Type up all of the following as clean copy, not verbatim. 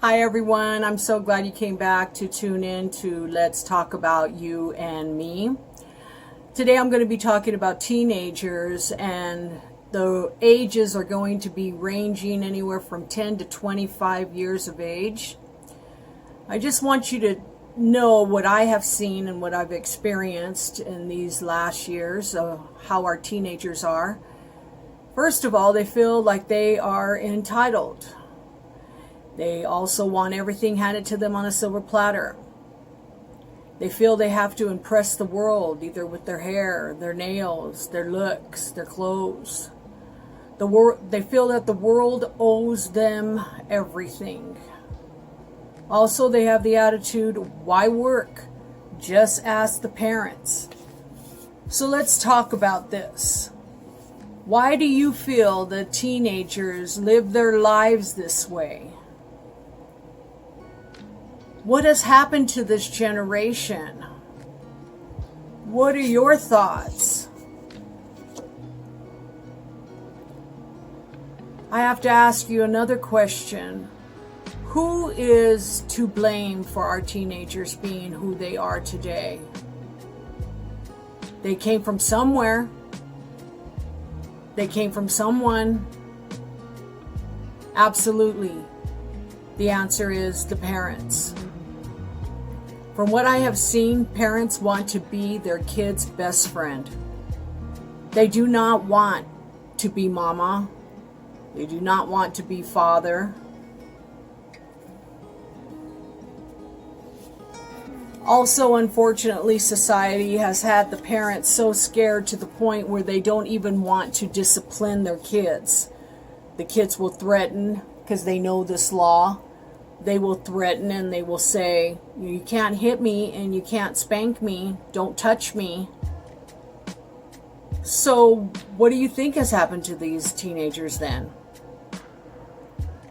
Hi everyone, I'm so glad you came back to tune in to Let's Talk About You and Me. Today I'm going to be talking about teenagers, and the ages are going to be ranging anywhere from 10 to 25 years of age. I just want you to know what I have seen and what I've experienced in these last years of how our teenagers are. First of all, they feel like they are entitled. They also want everything handed to them on a silver platter. They feel they have to impress the world, either with their hair, their nails, their looks, their clothes. They feel that the world owes them everything. Also, they have the attitude, why work? Just ask the parents. So let's talk about this. Why do you feel that teenagers live their lives this way? What has happened to this generation? What are your thoughts? I have to ask you another question. Who is to blame for our teenagers being who they are today? They came from somewhere. They came from someone. Absolutely. The answer is the parents. From what I have seen, parents want to be their kids' best friend. They do not want to be mama. They do not want to be father. Also, unfortunately, society has had the parents so scared to the point where they don't even want to discipline their kids. The kids will threaten, because they know this law. They will threaten and they will say, you can't hit me and you can't spank me. Don't touch me. So what do you think has happened to these teenagers then?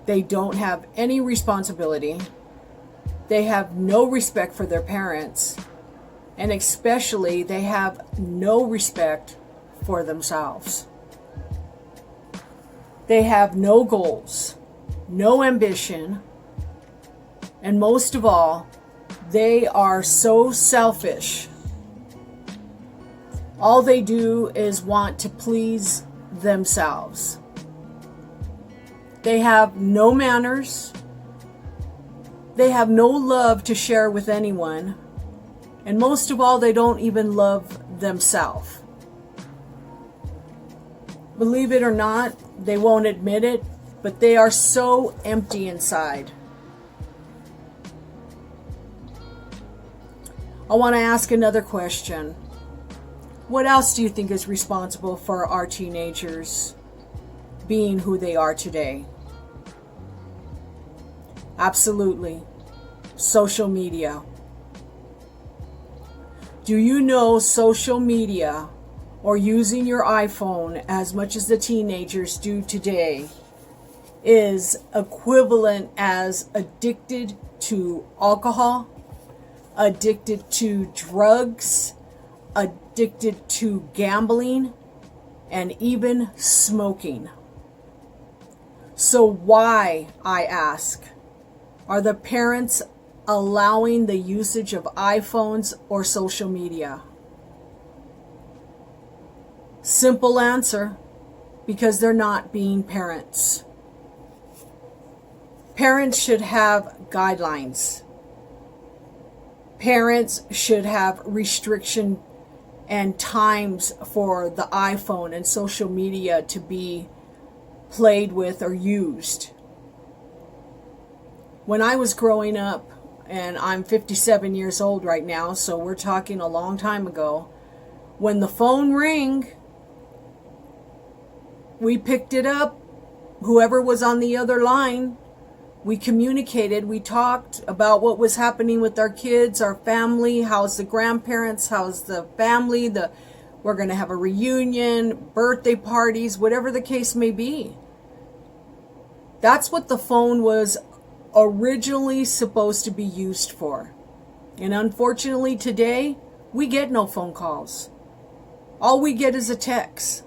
They don't have any responsibility. They have no respect for their parents. And especially, they have no respect for themselves. They have no goals, no ambition. And most of all, they are so selfish. All they do is want to please themselves. They have no manners. They have no love to share with anyone. And most of all, they don't even love themselves. Believe it or not, they won't admit it, but they are so empty inside. I want to ask another question. What else do you think is responsible for our teenagers being who they are today? Absolutely. Social media. Do you know social media, or using your iPhone as much as the teenagers do today, is equivalent as addicted to alcohol, addicted to drugs, addicted to gambling, and even smoking? So why, I ask, are the parents allowing the usage of iPhones or social media? Simple answer, because they're not being parents. Parents should have guidelines. Parents should have restriction and times for the iPhone and social media to be played with or used. When I was growing up, and I'm 57 years old right now, so we're talking a long time ago, when the phone rang, we picked it up, whoever was on the other line, we communicated, we talked about what was happening with our kids, our family, how's the grandparents, how's the family, we're going to have a reunion, birthday parties, whatever the case may be. That's what the phone was originally supposed to be used for. And unfortunately today, we get no phone calls. All we get is a text.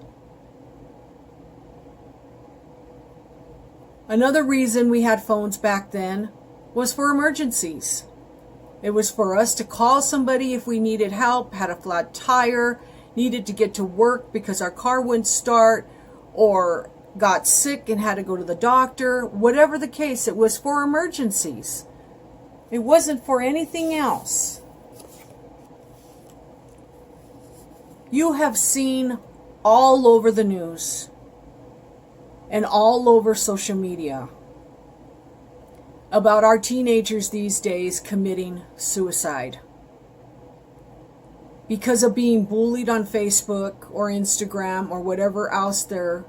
Another reason we had phones back then was for emergencies. It was for us to call somebody if we needed help, had a flat tire, needed to get to work because our car wouldn't start, or got sick and had to go to the doctor. Whatever the case, it was for emergencies. It wasn't for anything else. You have seen all over the news and all over social media about our teenagers these days committing suicide because of being bullied on Facebook or Instagram or whatever else they're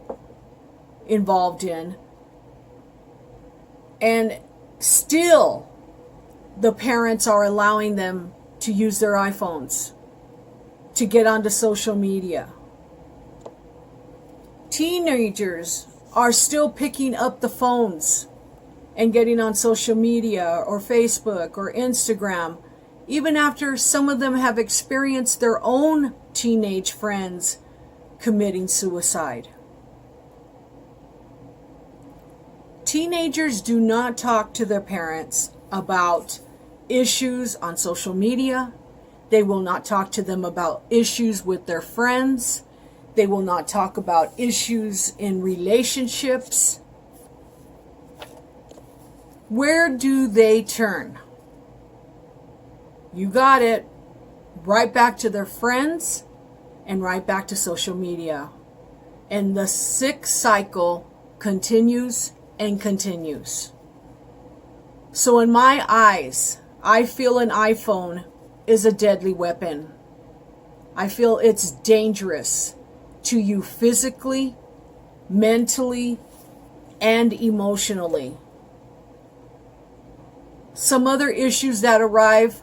involved in. And still, the parents are allowing them to use their iPhones to get onto social media. Teenagers are still picking up the phones and getting on social media or Facebook or Instagram, even after some of them have experienced their own teenage friends committing suicide. Teenagers do not talk to their parents about issues on social media. They will not talk to them about issues with their friends. They will not talk about issues in relationships. Where do they turn? You got it. Right back to their friends and right back to social media. And the sick cycle continues and continues. So in my eyes, I feel an iPhone is a deadly weapon. I feel it's dangerous to you physically, mentally, and emotionally. Some other issues that arrive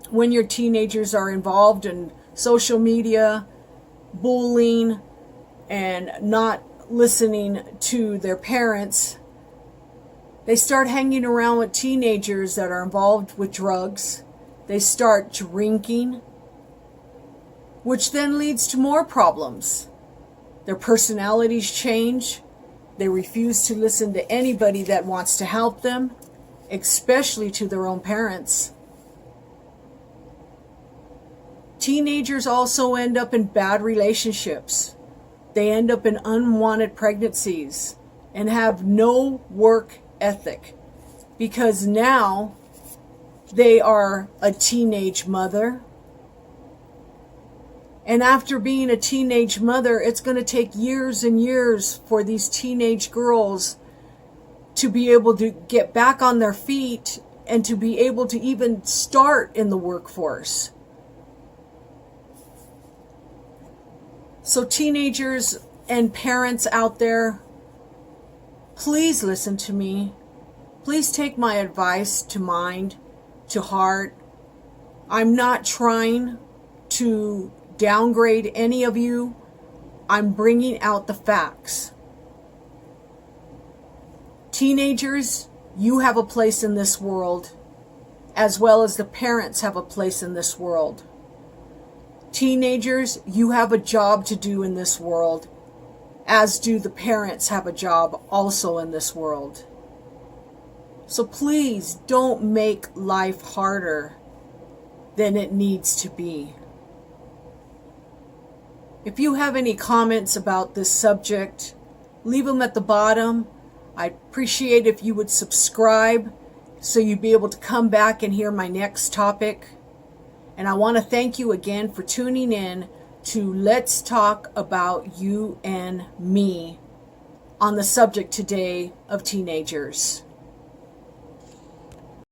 when your teenagers are involved in social media, bullying, and not listening to their parents. They start hanging around with teenagers that are involved with drugs. They start drinking, which then leads to more problems. Their personalities change. They refuse to listen to anybody that wants to help them, especially to their own parents. Teenagers also end up in bad relationships. They end up in unwanted pregnancies and have no work ethic because now they are a teenage mother. And after being a teenage mother, it's going to take years and years for these teenage girls to be able to get back on their feet and to be able to even start in the workforce. So teenagers and parents out there, please listen to me. Please take my advice to mind, to heart. I'm not trying to downgrade any of you. I'm bringing out the facts. Teenagers, you have a place in this world, as well as the parents have a place in this world. Teenagers, you have a job to do in this world, as do the parents have a job also in this world. So please don't make life harder than it needs to be. If you have any comments about this subject, leave them at the bottom. I'd appreciate if you would subscribe so you'd be able to come back and hear my next topic. And I want to thank you again for tuning in to Let's Talk About You and Me on the subject today of teenagers.